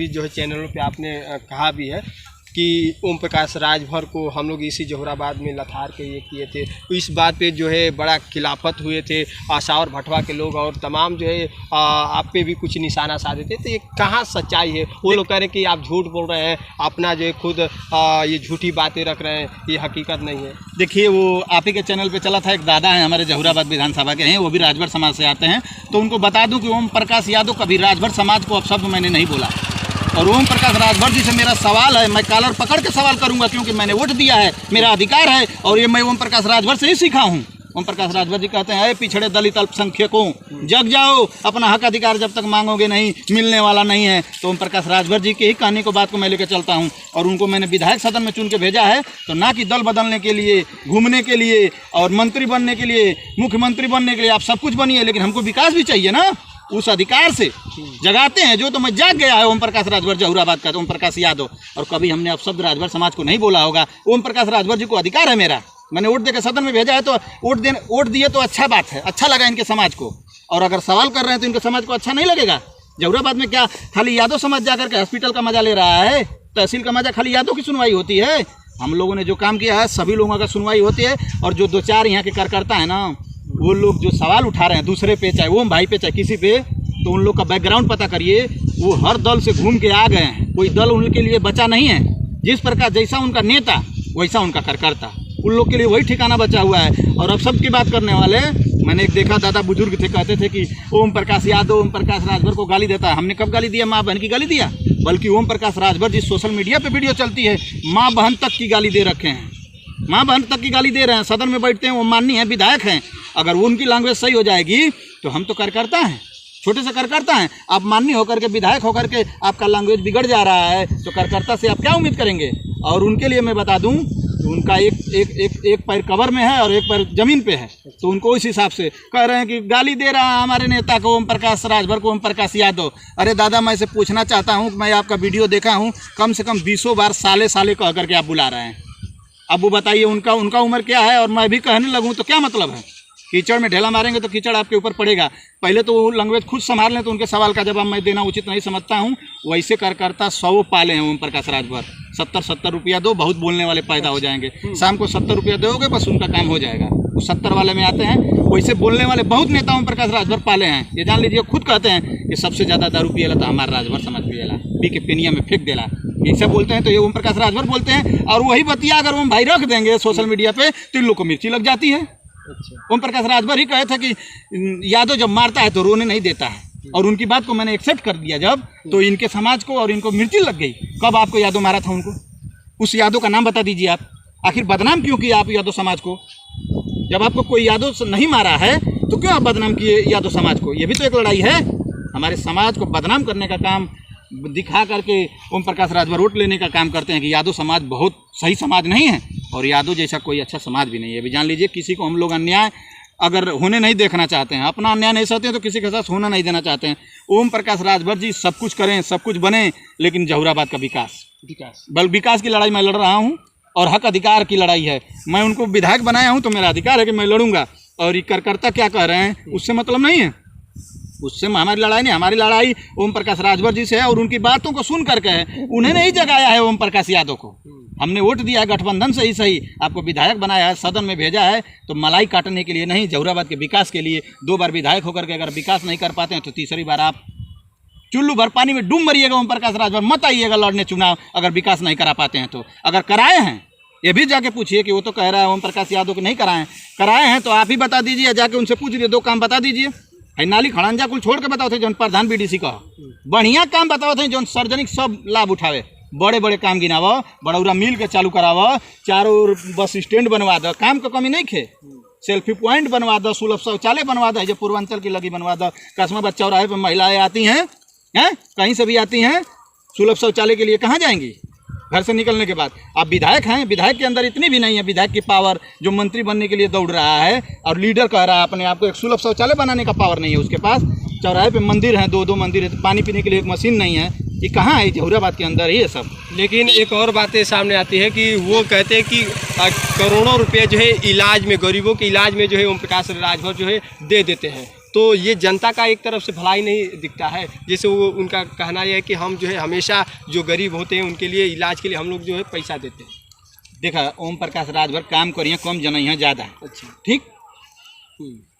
सभी जो है चैनलों पे आपने कहा भी है कि ओम प्रकाश राजभर को हम लोग इसी जहुराबाद में लथार के ये किए थे। तो इस बात पे जो है बड़ा खिलाफत हुए थे आशावर भटवा के लोग और तमाम जो है आप पे भी कुछ निशाना साधे थे। तो ये कहाँ सच्चाई है? वो लोग कह रहे हैं कि आप झूठ बोल रहे हैं, अपना जो है खुद ये झूठी बातें रख रहे हैं, ये हकीकत नहीं है। देखिए, वो आप ही के चैनल पे चला था, एक दादा हैं हमारे जहुराबाद विधानसभा के हैं, वो भी राजभर समाज से आते हैं। तो उनको बता दूं कि ओम प्रकाश यादव कभी राजभर समाज को अपशब्द मैंने नहीं बोला। और ओम प्रकाश राजभर जी से मेरा सवाल है, मैं कॉलर पकड़ के सवाल करूंगा क्योंकि मैंने वोट दिया है, मेरा अधिकार है और ये मैं ओम प्रकाश राजभर से ही सीखा हूं। ओम प्रकाश राजभर जी कहते हैं, पिछड़े दलित अल्पसंख्यकों जग जाओ, अपना हक अधिकार जब तक मांगोगे नहीं मिलने वाला नहीं है। तो ओम प्रकाश राजभर जी के ही कहने को बात को मैं लेकर चलता हूं और उनको मैंने विधायक सदन में चुन के भेजा है। तो ना कि दल बदलने के लिए, घूमने के लिए और मंत्री बनने के लिए, मुख्यमंत्री बनने के लिए आप सब कुछ बनिए, लेकिन हमको विकास भी चाहिए ना। उस अधिकार से जगाते हैं जो तो मैं जाग गया है ओम प्रकाश राजभर जहुराबाद का, ओम प्रकाश यादव। और कभी हमने अपशब्द राजभर समाज को नहीं बोला होगा। ओम प्रकाश राजभर जी को अधिकार है मेरा, मैंने वोट देकर सदन में भेजा है तो वोट दिए तो अच्छा बात है, अच्छा लगा इनके समाज को। और अगर सवाल कर रहे हैं तो इनके समाज को अच्छा नहीं लगेगा। जहुराबाद में क्या खाली यादव समाज जाकर के हॉस्पिटल का मजा ले रहा है? तहसील का मजा खाली यादव की सुनवाई होती है? हम लोगों ने जो काम किया है सभी लोगों का सुनवाई होती है। और जो दो चार यहाँ के कार्यकर्ता है ना, वो लोग जो सवाल उठा रहे हैं दूसरे पे, चाहे ओम भाई पे चाहे किसी पे, तो उन लोग का बैकग्राउंड पता करिए। वो हर दल से घूम के आ गए हैं, कोई दल उनके लिए बचा नहीं है। जिस प्रकार जैसा उनका नेता वैसा उनका कार्यकर्ता, उन लोग के लिए वही ठिकाना बचा हुआ है। और अब सबकी बात करने वाले, मैंने एक देखा दादा बुजुर्ग थे, कहते थे कि ओम प्रकाश यादव ओम प्रकाश राजभर को गाली देता है। हमने कब गाली दिया? माँ बहन की गाली दिया? बल्कि ओम प्रकाश राजभर जी सोशल मीडिया पे वीडियो चलती है, माँ बहन तक की गाली दे रखे हैं, माँ बहन तक की गाली दे रहे हैं। सदन में बैठते हैं, वो माननीय है, विधायक हैं। अगर वो उनकी लैंग्वेज सही हो जाएगी तो हम तो कार्यकर्ता हैं, छोटे से कार्यकर्ता हैं। आप माननीय होकर के, विधायक होकर के आपका लैंग्वेज बिगड़ जा रहा है तो कार्यकर्ता से आप क्या उम्मीद करेंगे? और उनके लिए मैं बता दूं, उनका एक पैर कवर में है और एक पैर जमीन पे है। तो उनको इस हिसाब से कह रहे हैं कि गाली दे रहा है हमारे नेता को, ओम प्रकाश राजभर को, ओम प्रकाश यादव। अरे दादा, मैं इसे पूछना चाहता हूँ, मैं आपका वीडियो देखा हूँ, कम से कम 20 बार साले साले कह करके आप बुला रहे हैं। अब वो बताइए उनका उम्र क्या है और मैं भी कहने लगूँ तो क्या मतलब है? कीचड़ में ढेला मारेंगे तो कीचड़ आपके ऊपर पड़ेगा। पहले तो वो लैंग्वेज खुद संभाल लें, तो उनके सवाल का जवाब मैं देना उचित नहीं समझता हूँ। वैसे कार्यकर्ता 100 पाले हैं ओम प्रकाश राजभर। 70 रुपया दो, बहुत बोलने वाले पैदा हो जाएंगे। शाम को 70 रुपया दोगे बस उनका काम हो जाएगा। वो 70 वाले में आते हैं। वैसे बोलने वाले बहुत नेता ओम प्रकाश राजभर पाले हैं, ये जान लीजिए। खुद कहते हैं कि सबसे ज़्यादा दारू पिएला तो हमारा राजभर समाज पिएला, पी के पेनिया में फेंक देला, ये सब बोलते हैं। तो ये ओम प्रकाश राजभर बोलते हैं। और वही बतिया अगर ओम भाई रख देंगे सोशल मीडिया पे तो इन लोग को मिर्ची लग जाती है। ओम प्रकाश राजभर ही कहे थे कि यादव जब मारता है तो रोने नहीं देता है, और उनकी बात को मैंने एक्सेप्ट कर दिया जब, तो इनके समाज को और इनको मिर्ची लग गई। कब आपको यादव मारा था उनको? उस यादव का नाम बता दीजिए आप। आखिर बदनाम क्यों किया आप यादव समाज को? जब आपको कोई यादव नहीं मारा है तो क्यों आप बदनाम किए यादव समाज को? ये भी तो एक लड़ाई है। हमारे समाज को बदनाम करने का काम दिखा करके ओम प्रकाश राजभर वोट लेने का काम करते हैं कि यादव समाज बहुत सही समाज नहीं है और यादव जैसा कोई अच्छा समाज भी नहीं है। अभी जान लीजिए, किसी को हम लोग अन्याय अगर होने नहीं देखना चाहते हैं, अपना अन्याय नहीं सहते हैं, तो किसी के साथ होना नहीं देना चाहते हैं। ओम प्रकाश राजभर जी सब कुछ करें, सब कुछ बने, लेकिन जहुराबाद का विकास की लड़ाई मैं लड़ रहा हूँ और हक अधिकार की लड़ाई है। मैं उनको विधायक बनाया हूँ तो मेरा अधिकार है कि मैं लड़ूंगा। और ये कार्यकर्ता क्या कह रहे हैं उससे मतलब नहीं है, उससे हमारी लड़ाई नहीं। हमारी लड़ाई ओम प्रकाश राजभर जी से है और उनकी बातों को सुन करके है। उन्हें नहीं जगाया है ओम प्रकाश यादव को। हमने वोट दिया है गठबंधन से ही सही, आपको विधायक बनाया है, सदन में भेजा है, तो मलाई काटने के लिए नहीं, जहुराबाद के विकास के लिए। 2 बार विधायक होकर के अगर विकास नहीं कर पाते हैं तो तीसरी बार आप चुल्लू भर पानी में डूब मरिएगा। ओम प्रकाश राजभर मत आइएगा लड़ने चुनाव अगर विकास नहीं करा पाते हैं तो। अगर कराए हैं ये भी जाके पूछिए कि वो तो कह रहा है ओम प्रकाश यादव को नहीं कराए हैं तो आप ही बता दीजिए, जाके उनसे पूछ लीजिए। 2 काम बता दीजिए। नाली खड़ंजा कुल छोड़ के बताओ थे जो प्रधान बीडीसी का बढ़िया काम बताओ थे, जो सार्वजनिक सब लाभ उठावे। बड़े बड़े काम गिनावा, बड़ौरा मिल के चालू करावा, चारों ओर बस स्टैंड बनवा दो, काम का कमी नहीं खे। सेल्फी पॉइंट बनवा दो, सुलभ शौचालय बनवा दो, जो पूर्वांचल की लगी बनवा दो। कस्बा चौराहे पर महिलाएं आती हैं, कहीं से भी आती हैं, सुलभ शौचालय के लिए कहाँ जाएंगी घर से निकलने के बाद? आप विधायक हैं, विधायक के अंदर इतनी भी नहीं है विधायक की पावर जो मंत्री बनने के लिए दौड़ रहा है। और लीडर कह रहा है अपने आप को, एक सुलभ शौचालय बनाने का पावर नहीं है उसके पास। चौराहे पे मंदिर हैं, 2-2 मंदिर है, पानी पीने के लिए एक मशीन नहीं है। ये कहाँ है? जहुराबाद के अंदर ही है सब। लेकिन एक और बातें सामने आती है कि वो कहते हैं कि करोड़ों रुपए जो है इलाज में, गरीबों के इलाज में जो है ओम प्रकाश राजभर जो है दे देते हैं। तो ये जनता का एक तरफ से भलाई नहीं दिखता है। जैसे वो उनका कहना यह है कि हम जो है हमेशा जो गरीब होते हैं उनके लिए इलाज के लिए हम लोग जो है पैसा देते हैं। देखा ओम प्रकाश राजभर काम करिए, कम जनइया ज़्यादा। अच्छा। ठीक,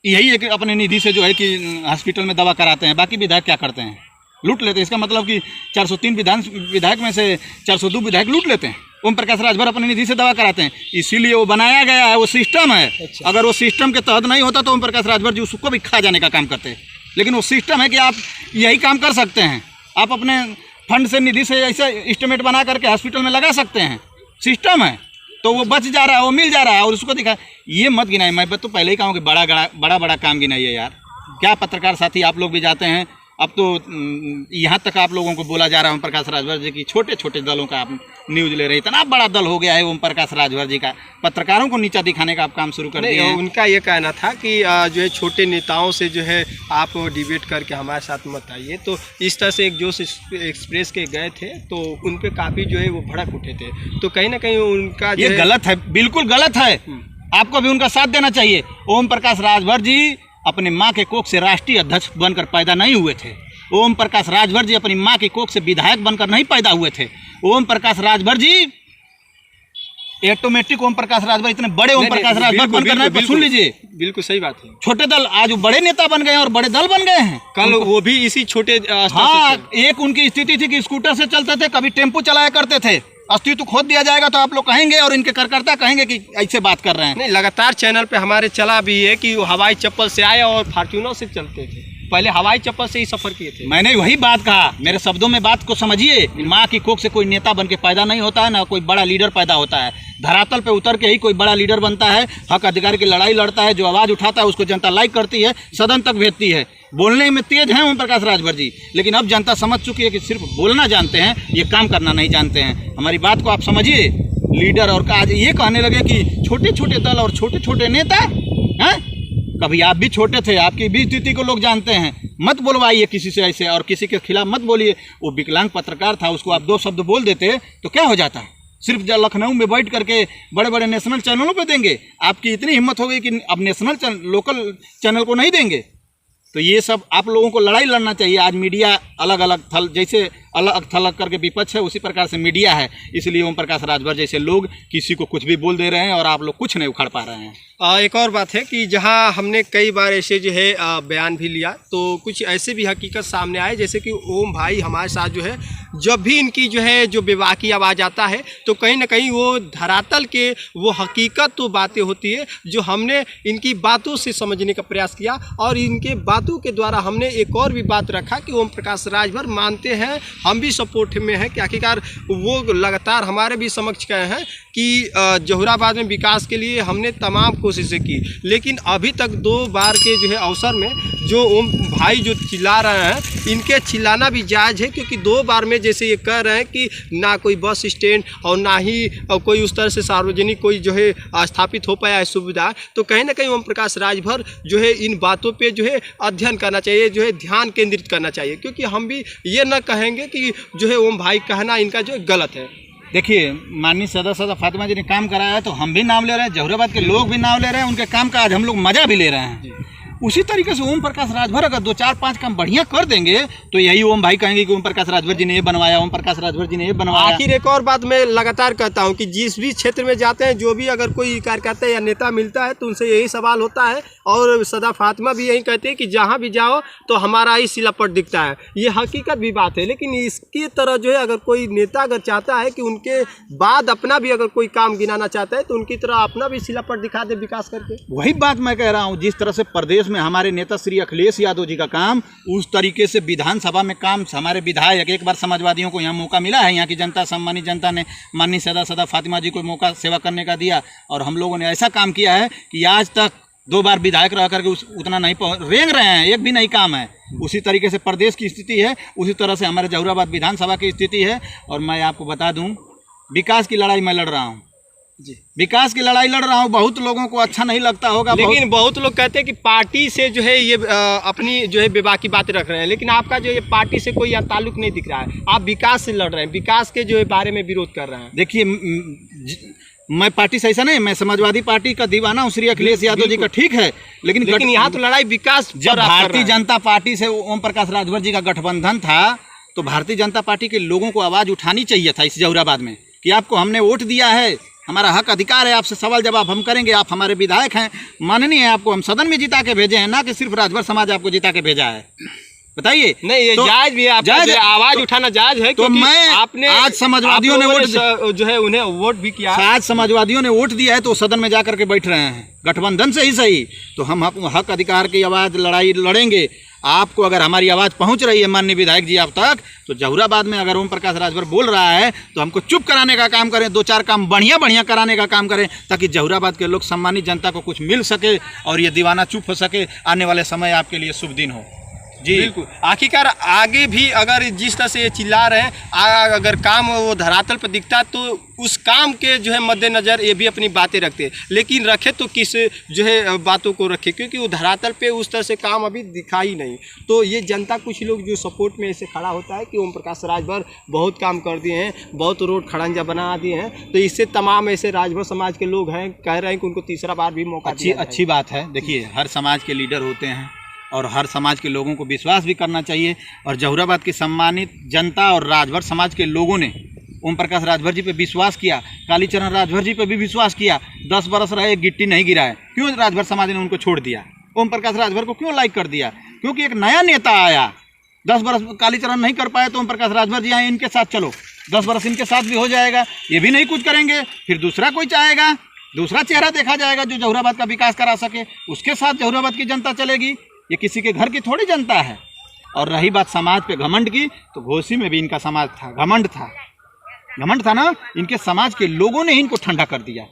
यही है कि अपने निधि से जो है कि हॉस्पिटल में दवा कराते हैं। बाकी विधायक क्या करते हैं? लूट लेते हैं। इसका मतलब कि 403 विधायक में से 402 विधायक लूट लेते हैं। ओम प्रकाश राजभर अपने निधि से दवा कराते हैं, इसीलिए वो बनाया गया है, वो सिस्टम है। अच्छा। अगर वो सिस्टम के तहत नहीं होता तो ओम प्रकाश राजभर जी उसको भी खा जाने का काम करते हैं। लेकिन वो सिस्टम है कि आप यही काम कर सकते हैं, आप अपने फंड से निधि से ऐसे एस्टिमेट बना करके हॉस्पिटल में लगा सकते हैं। सिस्टम है तो वो बच जा रहा है, वो मिल जा रहा है और उसको दिखा। ये मत गिनाइए, मैं तो पहले ही कहूँ कि बड़ा काम गिनाइए यार। क्या पत्रकार साथी आप लोग भी जाते हैं, अब तो यहाँ तक आप लोगों को बोला जा रहा है ओम प्रकाश राजभर जी की छोटे छोटे दलों का आप न्यूज़ ले रहे हैं। इतना बड़ा दल हो गया है ओम प्रकाश राजभर जी का, पत्रकारों को नीचा दिखाने का आप काम शुरू कर दिए हैं। उनका ये कहना था कि जो है छोटे नेताओं से जो है आप डिबेट करके हमारे साथ मत आइए। तो इस तरह से एक जोश एक्सप्रेस के गए थे तो उन पे काफ़ी जो है वो भड़क उठे थे। तो कहीं ना कहीं उनका ये गलत है, बिल्कुल गलत है। आपको भी उनका साथ देना चाहिए। ओम प्रकाश राजभर जी अपने माँ के कोख से राष्ट्रीय अध्यक्ष बनकर पैदा नहीं हुए थे। ओम प्रकाश राजभर जी अपनी माँ के कोख से विधायक बनकर नहीं पैदा हुए थे। ओम प्रकाश राजभर जी ऑटोमेटिक ओम प्रकाश राजभर इतने बड़े ओम प्रकाश राजभर बनकर नहीं। सुन लीजिए, बिल्कुल सही बात है। छोटे दल आज बड़े नेता बन गए हैं और बड़े दल बन गए हैं। कल वो भी इसी छोटे हाँ, एक उनकी स्थिति थी कि स्कूटर से चलते थे, कभी टेम्पो चलाया करते थे। अस्तित्व खोद दिया जाएगा तो आप लोग कहेंगे और इनके कार्यकर्ता कहेंगे कि ऐसे बात कर रहे हैं। नहीं, लगातार चैनल पे हमारे चला भी है कि वो हवाई चप्पल से आए और फॉर्च्यूनर से चलते थे। पहले हवाई चप्पल से ही सफर किए थे। मैंने वही बात कहा, मेरे शब्दों में बात को समझिए। माँ की कोख से कोई नेता बन के पैदा नहीं होता है, ना कोई बड़ा लीडर पैदा होता है। धरातल पे उतर के ही कोई बड़ा लीडर बनता है, हक अधिकार की लड़ाई लड़ता है, जो आवाज़ उठाता है उसको जनता लाइक करती है, सदन तक भेजती है। बोलने में तेज हैं ओम प्रकाश राजभर जी, लेकिन अब जनता समझ चुकी है कि सिर्फ बोलना जानते हैं, ये काम करना नहीं जानते हैं। हमारी बात को आप समझिए। लीडर और आज ये कहने लगे कि छोटे छोटे दल और छोटे छोटे नेता हैं। कभी आप भी छोटे थे, आपकी भी स्थिति को लोग जानते हैं। मत बोलवाइए किसी से ऐसे और किसी के खिलाफ मत बोलिए। वो विकलांग पत्रकार था, उसको आप 2 शब्द बोल देते तो क्या हो जाता है। सिर्फ जब लखनऊ में बैठ करके बड़े बड़े नेशनल चैनलों पे देंगे। आपकी इतनी हिम्मत हो गई कि अब नेशनल लोकल चैनल को नहीं देंगे। तो ये सब आप लोगों को लड़ाई लड़ना चाहिए। आज मीडिया अलग अलग थल, जैसे अलग थलग करके विपक्ष है, उसी प्रकार से मीडिया है। इसलिए ओम प्रकाश राजभर जैसे लोग किसी को कुछ भी बोल दे रहे हैं और आप लोग कुछ नहीं उखाड़ पा रहे हैं। एक और बात है कि जहां हमने कई बार ऐसे जो है बयान भी लिया तो कुछ ऐसे भी हकीकत सामने आए, जैसे कि ओम भाई हमारे साथ जो है जब भी इनकी जो है जो बेबाकी आवाज़ आता है तो कहीं ना कहीं वो धरातल के वो हकीकत तो बातें होती है जो हमने इनकी बातों से समझने का प्रयास किया। और इनके बातों के द्वारा हमने एक और भी बात रखा कि ओम प्रकाश राजभर मानते हैं, हम भी सपोर्ट में हैं कि आखिरकार वो लगातार हमारे भी समक्ष कहे हैं कि जहुराबाद में विकास के लिए हमने तमाम कोशिशें की, लेकिन अभी तक 2 बार के जो है अवसर में जो ओम भाई जो चिल्ला रहे हैं, इनके चिल्लाना भी जायज़ है। क्योंकि 2 बार में जैसे ये कह रहे हैं कि ना कोई बस स्टैंड और ना ही कोई उस तरह से सार्वजनिक कोई जो है स्थापित हो पाया है सुविधा, तो कहीं ना कहीं ओम प्रकाश राजभर जो है इन बातों पे जो है अध्ययन करना चाहिए, जो है ध्यान केंद्रित करना चाहिए। क्योंकि हम भी ये न कहेंगे कि जो है ओम भाई कहना इनका जो गलत है। देखिए, माननीय सदस्य फातिमा जी ने काम कराया है तो हम भी नाम ले रहे हैं, जहुराबाद के लोग भी नाम ले रहे हैं, उनके काम का आज हम लोग मजा भी ले रहे हैं। उसी तरीके से ओम प्रकाश राजभर अगर 2, 4, 5 काम बढ़िया कर देंगे तो यही ओम भाई कहेंगे कि ओम प्रकाश राजभर जी ने ये बनवाया, ओम प्रकाश राजभर जी ने ये बनवाया। आखिर एक और बात मैं लगातार कहता हूं कि जिस भी क्षेत्र में जाते हैं, जो भी अगर कोई कार्यकर्ता या नेता मिलता है तो उनसे यही सवाल होता है और सदा फातिमा भी यही कहती है कि जहां भी जाओ तो हमारा ही सिलापट दिखता है। ये हकीकत भी बात है, लेकिन इसकी तरह जो है अगर कोई नेता अगर चाहता है कि उनके बाद अपना भी अगर कोई काम गिनाना चाहता है तो उनकी तरह अपना भी सिलापट दिखा दे विकास करके। वही बात मैं कह रहा हूँ, जिस तरह से प्रदेश में हमारे नेता श्री अखिलेश यादव जी का काम, उस तरीके से विधानसभा में काम हमारे विधायक, एक बार समाजवादियों को यहाँ मौका मिला है, यहाँ की जनता, सम्मानित जनता ने माननीय सदा फातिमा जी को मौका सेवा करने का दिया और हम लोगों ने ऐसा काम किया है कि आज तक 2 बार विधायक रह करके उतना नहीं रेंग रहे हैं, एक भी नहीं काम है। उसी तरीके से प्रदेश की स्थिति है, उसी तरह से हमारे जहुराबाद विधानसभा की स्थिति है। और मैं आपको बता दूं, विकास की लड़ाई मैं लड़ रहा हूँ जी, विकास की लड़ाई लड़ रहा हूँ। बहुत लोगों को अच्छा नहीं लगता होगा, लेकिन बहुत लोग कहते हैं कि पार्टी से जो है ये अपनी जो है बेबाकी बातें रख रहे हैं, लेकिन आपका जो ये पार्टी से कोई ताल्लुक नहीं दिख रहा है। आप विकास से लड़ रहे हैं, विकास के जो है बारे में विरोध कर रहे हैं। देखिए, मैं पार्टी से ऐसा नहीं, मैं समाजवादी पार्टी का दीवाना हूँ श्री अखिलेश यादव जी का, ठीक है, लेकिन यहाँ तो लड़ाई विकास जब पर आप कर रहे भारतीय हैं। जनता पार्टी से ओम प्रकाश राजभर जी का गठबंधन था तो भारतीय जनता पार्टी के लोगों को आवाज़ उठानी चाहिए था इस जहुराबाद में कि आपको हमने वोट दिया है, हमारा हक अधिकार है, आपसे सवाल जवाब हम करेंगे, आप हमारे विधायक हैं, माननीय है, आपको हम सदन में जिता के भेजे हैं, ना कि सिर्फ राजभर समाज आपको जिता के भेजा है। बताइए। नहीं, ये तो जायज भी है, आपका जायज जो आवाज उठाना जायज है, तो क्योंकि मैं आपने आज समाजवादियों ने वोट जो है उन्हें वोट भी किया। आज समाजवादियों ने वोट दिया है तो सदन में जाकर के बैठ रहे हैं गठबंधन से ही सही, तो हम हक अधिकार की आवाज़ लड़ाई लड़ेंगे। आपको अगर हमारी आवाज़ पहुंच रही है माननीय विधायक जी आप तक, तो जहुराबाद में अगर ओम प्रकाश राजभर बोल रहा है तो हमको चुप कराने का काम करें, 2-4 काम बढ़िया कराने का काम करें, ताकि जहुराबाद के लोग सम्मानित जनता को कुछ मिल सके और ये दीवाना चुप हो सके। आने वाले समय आपके लिए शुभ दिन हो जी। बिल्कुल। आखिरकार आगे भी अगर जिस तरह से ये चिल्ला रहे हैं, अगर काम वो धरातल पर दिखता तो उस काम के जो है मद्देनज़र ये भी अपनी बातें रखते हैं, लेकिन रखे तो किस जो है बातों को रखे, क्योंकि वो धरातल पे उस तरह से काम अभी दिखा ही नहीं। तो ये जनता कुछ लोग जो सपोर्ट में ऐसे खड़ा होता है कि ओम प्रकाश राजभर बहुत काम कर दिए हैं, बहुत रोड खड़ंजा बना दिए हैं, तो इससे तमाम ऐसे राजभर समाज के लोग हैं कह रहे हैं कि उनको तीसरा बार भी मौका दिया जाए। अच्छी बात है। देखिए, हर समाज के लीडर होते हैं और हर समाज के लोगों को विश्वास भी करना चाहिए, और जहुराबाद की सम्मानित जनता और राजभर समाज के लोगों ने ओम प्रकाश राजभर जी पे विश्वास किया, कालीचरण राजभर जी पे भी विश्वास किया। 10 बरस रहे, एक गिट्टी नहीं गिराए। क्यों राजभर समाज ने उनको छोड़ दिया? ओम प्रकाश राजभर को क्यों लाइक कर दिया? क्योंकि एक नया नेता आया। 10 बरस कालीचरण नहीं कर पाए तो ओम प्रकाश राजभर जी आए, इनके साथ चलो, 10 बरस इनके साथ भी हो जाएगा। ये भी नहीं कुछ करेंगे, फिर दूसरा कोई चाहेगा, दूसरा चेहरा देखा जाएगा जो जहुराबाद का विकास करा सके, उसके साथ जहुराबाद की जनता चलेगी। ये किसी के घर की थोड़ी जनता है। और रही बात समाज पे घमंड की, तो घोसी में भी इनका समाज था, घमंड था ना। इनके समाज के लोगों ने इनको ठंडा कर दिया,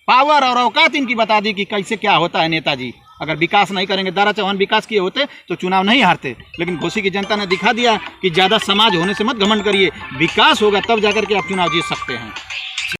पावर और औकात इनकी बता दी कि कैसे क्या होता है नेताजी। अगर विकास नहीं करेंगे, दारा चौहान विकास किए होते तो चुनाव नहीं हारते, लेकिन घोसी की जनता ने दिखा दिया कि ज़्यादा समाज होने से मत घमंड करिए, विकास होगा तब जाकर के आप चुनाव जीत सकते हैं।